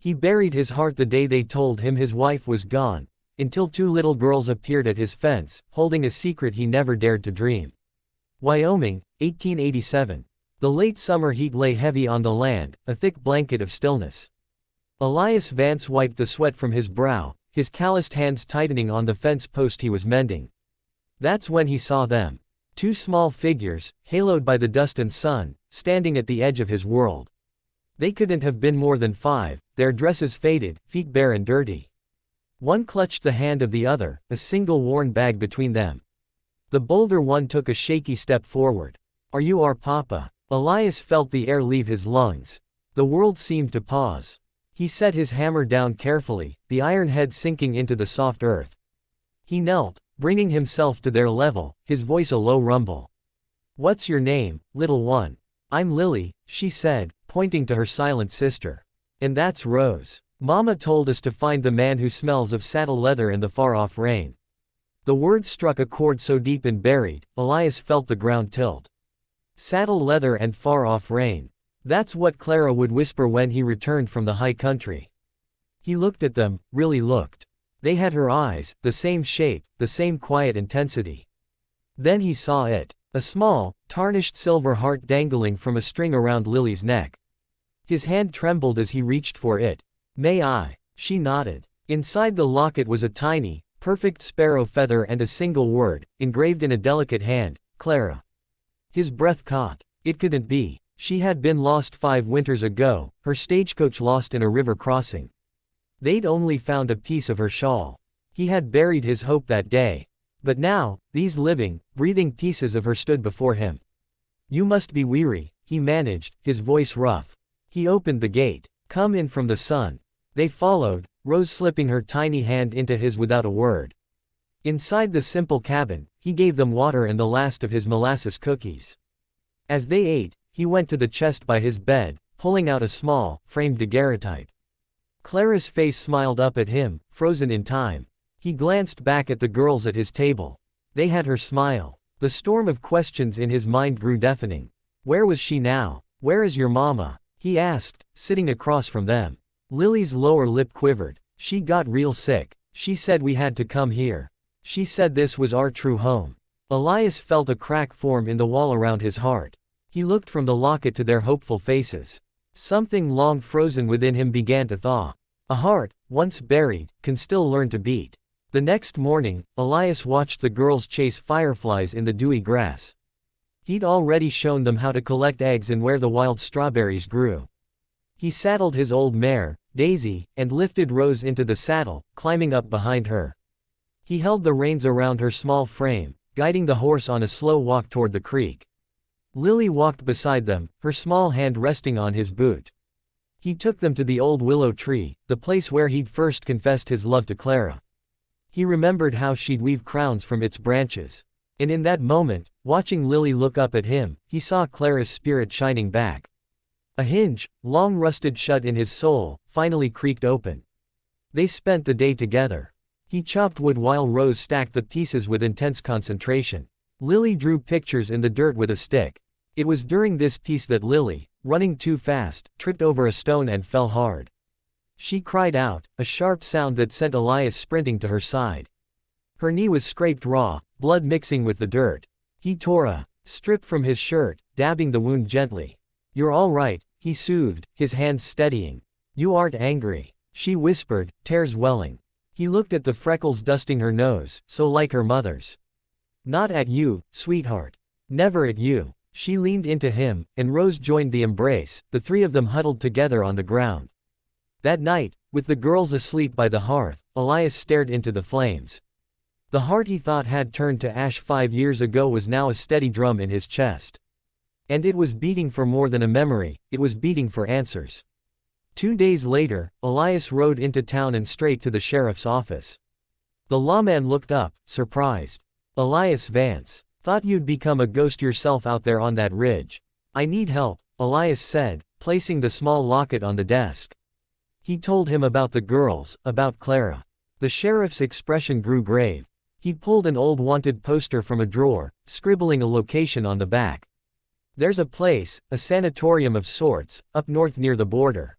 He buried his heart the day they told him his wife was gone, until two little girls appeared at his fence, holding a secret he never dared to dream. Wyoming, 1887. The late summer heat lay heavy on the land, a thick blanket of stillness. Elias Vance wiped the sweat from his brow, his calloused hands tightening on the fence post he was mending. That's when he saw them. Two small figures, haloed by the dust and sun, standing at the edge of his world. They couldn't have been more than 5, their dresses faded, feet bare and dirty. One clutched the hand of the other, a single worn bag between them. The bolder one took a shaky step forward. "Are you our papa?" Elias felt the air leave his lungs. The world seemed to pause. He set his hammer down carefully, the iron head sinking into the soft earth. He knelt, bringing himself to their level, his voice a low rumble. "What's your name, little one?" "I'm Lily," she said, pointing to her silent sister. "And that's Rose. Mama told us to find the man who smells of saddle leather and the far-off rain." The words struck a chord so deep and buried, Elias felt the ground tilt. Saddle leather and far-off rain. That's what Clara would whisper when he returned from the high country. He looked at them, really looked. They had her eyes, the same shape, the same quiet intensity. Then he saw it. A small, tarnished silver heart dangling from a string around Lily's neck. His hand trembled as he reached for it. "May I?" She nodded. Inside the locket was a tiny, perfect sparrow feather and a single word, engraved in a delicate hand, "Clara." His breath caught. It couldn't be. She had been lost 5 winters ago, her stagecoach lost in a river crossing. They'd only found a piece of her shawl. He had buried his hope that day. But now, these living, breathing pieces of her stood before him. "You must be weary," he managed, his voice rough. He opened the gate. "Come in from the sun." They followed, Rose slipping her tiny hand into his without a word. Inside the simple cabin, he gave them water and the last of his molasses cookies. As they ate, he went to the chest by his bed, pulling out a small, framed daguerreotype. Clara's face smiled up at him, frozen in time. He glanced back at the girls at his table. They had her smile. The storm of questions in his mind grew deafening. Where was she now? "Where is your mama?" he asked, sitting across from them. Lily's lower lip quivered. "She got real sick. She said we had to come here. She said this was our true home." Elias felt a crack form in the wall around his heart. He looked from the locket to their hopeful faces. Something long frozen within him began to thaw. A heart, once buried, can still learn to beat. The next morning, Elias watched the girls chase fireflies in the dewy grass. He'd already shown them how to collect eggs and where the wild strawberries grew. He saddled his old mare, Daisy, and lifted Rose into the saddle, climbing up behind her. He held the reins around her small frame, guiding the horse on a slow walk toward the creek. Lily walked beside them, her small hand resting on his boot. He took them to the old willow tree, the place where he'd first confessed his love to Clara. He remembered how she'd weave crowns from its branches. And in that moment, watching Lily look up at him, he saw Clara's spirit shining back. A hinge, long rusted shut in his soul, finally creaked open. They spent the day together. He chopped wood while Rose stacked the pieces with intense concentration. Lily drew pictures in the dirt with a stick. It was during this piece that Lily, running too fast, tripped over a stone and fell hard. She cried out, a sharp sound that sent Elias sprinting to her side. Her knee was scraped raw, blood mixing with the dirt. He tore a strip from his shirt, dabbing the wound gently. "You're all right," he soothed, his hands steadying. "You aren't angry," she whispered, tears welling. He looked at the freckles dusting her nose, so like her mother's. "Not at you, sweetheart. Never at you." She leaned into him, and Rose joined the embrace, the 3 of them huddled together on the ground. That night, with the girls asleep by the hearth, Elias stared into the flames. The heart he thought had turned to ash 5 years ago was now a steady drum in his chest. And it was beating for more than a memory, it was beating for answers. 2 days later, Elias rode into town and straight to the sheriff's office. The lawman looked up, surprised. "Elias Vance. Thought you'd become a ghost yourself out there on that ridge." "I need help," Elias said, placing the small locket on the desk. He told him about the girls, about Clara. The sheriff's expression grew grave. He pulled an old wanted poster from a drawer, scribbling a location on the back. "There's a place, a sanatorium of sorts, up north near the border.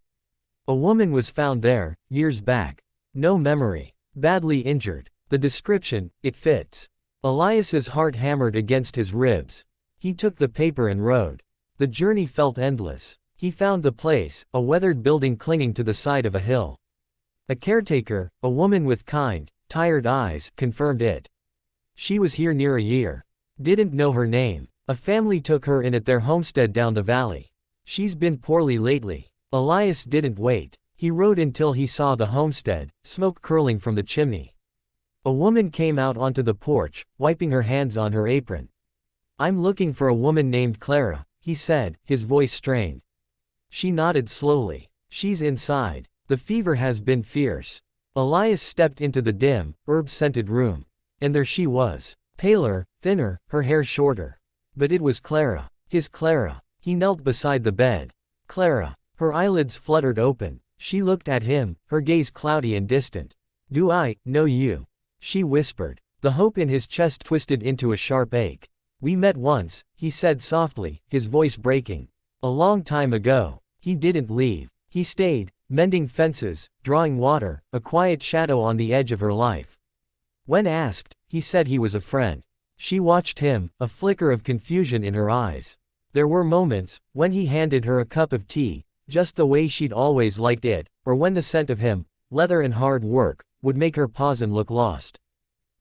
A woman was found there, years back. No memory. Badly injured. The description, it fits. Elias's heart hammered against his ribs. He took the paper and wrote. The journey felt endless. He found the place, a weathered building clinging to the side of a hill. A caretaker, a woman with kind, tired eyes, confirmed it. She was here near a year. Didn't know her name. A family took her in at their homestead down the valley. She's been poorly lately. Elias didn't wait. He rode until he saw the homestead, smoke curling from the chimney. A woman came out onto the porch, wiping her hands on her apron. I'm looking for a woman named Clara, he said, his voice strained. She nodded slowly. She's inside. The fever has been fierce. Elias stepped into the dim, herb-scented room. And there she was. Paler, thinner, her hair shorter. But it was Clara. His Clara. He knelt beside the bed. Clara. Her eyelids fluttered open. She looked at him, her gaze cloudy and distant. Do I know you? She whispered. The hope in his chest twisted into a sharp ache. We met once, he said softly, his voice breaking. A long time ago. He didn't leave. He stayed, mending fences, drawing water, a quiet shadow on the edge of her life. When asked, he said he was a friend. She watched him, a flicker of confusion in her eyes. There were moments, when he handed her a cup of tea, just the way she'd always liked it, or when the scent of him, leather and hard work, would make her pause and look lost.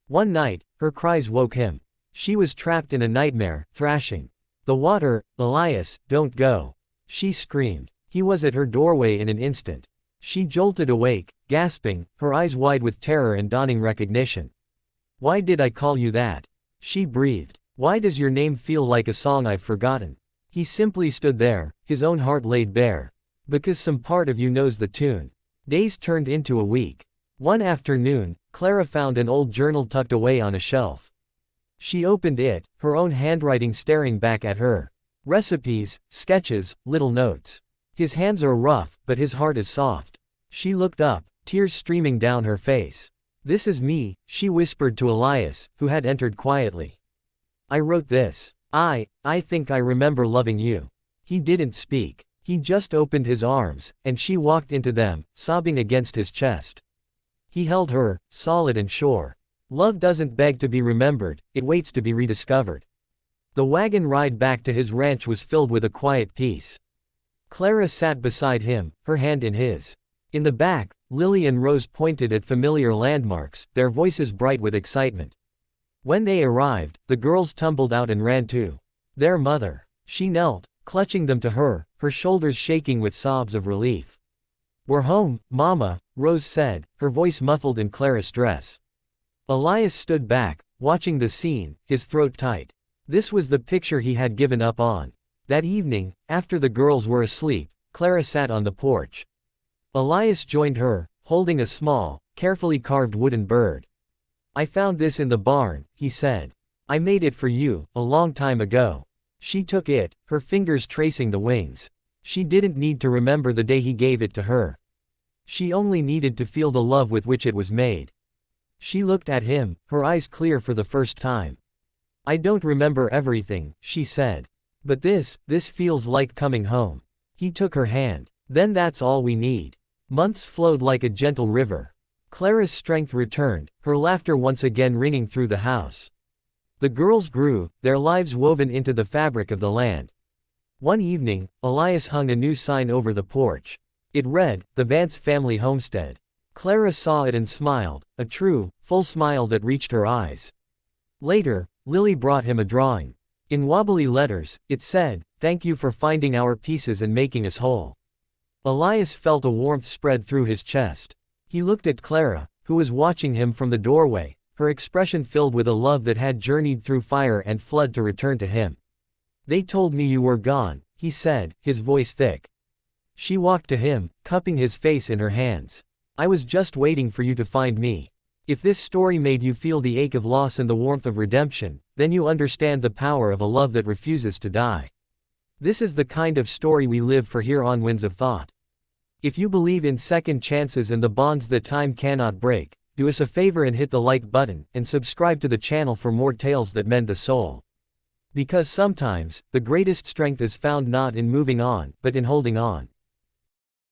One night, her cries woke him. She was trapped in a nightmare, thrashing. The water, Elias, don't go. She screamed. He was at her doorway in an instant. She jolted awake, gasping, her eyes wide with terror and dawning recognition. Why did I call you that? She breathed. Why does your name feel like a song I've forgotten? He simply stood there, his own heart laid bare. Because some part of you knows the tune. Days turned into a week. One afternoon, Clara found an old journal tucked away on a shelf. She opened it, her own handwriting staring back at her. Recipes, sketches, little notes. His hands are rough, but his heart is soft. She looked up, tears streaming down her face. This is me, she whispered to Elias, who had entered quietly. I wrote this. I think I remember loving you. He didn't speak. He just opened his arms, and she walked into them, sobbing against his chest. He held her, solid and sure. Love doesn't beg to be remembered, it waits to be rediscovered. The wagon ride back to his ranch was filled with a quiet peace. Clara sat beside him, her hand in his. In the back, Lily and Rose pointed at familiar landmarks, their voices bright with excitement. When they arrived, the girls tumbled out and ran to their mother. She knelt, clutching them to her, her shoulders shaking with sobs of relief. We're home, Mama, Rose said, her voice muffled in Clara's dress. Elias stood back, watching the scene, his throat tight. This was the picture he had given up on. That evening, after the girls were asleep, Clara sat on the porch. Elias joined her, holding a small, carefully carved wooden bird. I found this in the barn, he said. I made it for you, a long time ago. She took it, her fingers tracing the wings. She didn't need to remember the day he gave it to her. She only needed to feel the love with which it was made. She looked at him, her eyes clear for the first time. I don't remember everything, she said. But this feels like coming home. He took her hand. Then that's all we need. Months flowed like a gentle river. Clara's strength returned, her laughter once again ringing through the house. The girls grew, their lives woven into the fabric of the land. One evening, Elias hung a new sign over the porch. It read, The Vance Family Homestead. Clara saw it and smiled, a true, full smile that reached her eyes. Later, Lily brought him a drawing. In wobbly letters, it said, Thank you for finding our pieces and making us whole. Elias felt a warmth spread through his chest. He looked at Clara, who was watching him from the doorway, her expression filled with a love that had journeyed through fire and flood to return to him. They told me you were gone, he said, his voice thick. She walked to him, cupping his face in her hands. I was just waiting for you to find me. If this story made you feel the ache of loss and the warmth of redemption, then you understand the power of a love that refuses to die. This is the kind of story we live for here on Winds of Thought. If you believe in second chances and the bonds that time cannot break, do us a favor and hit the like button, and subscribe to the channel for more tales that mend the soul. Because sometimes, the greatest strength is found not in moving on, but in holding on.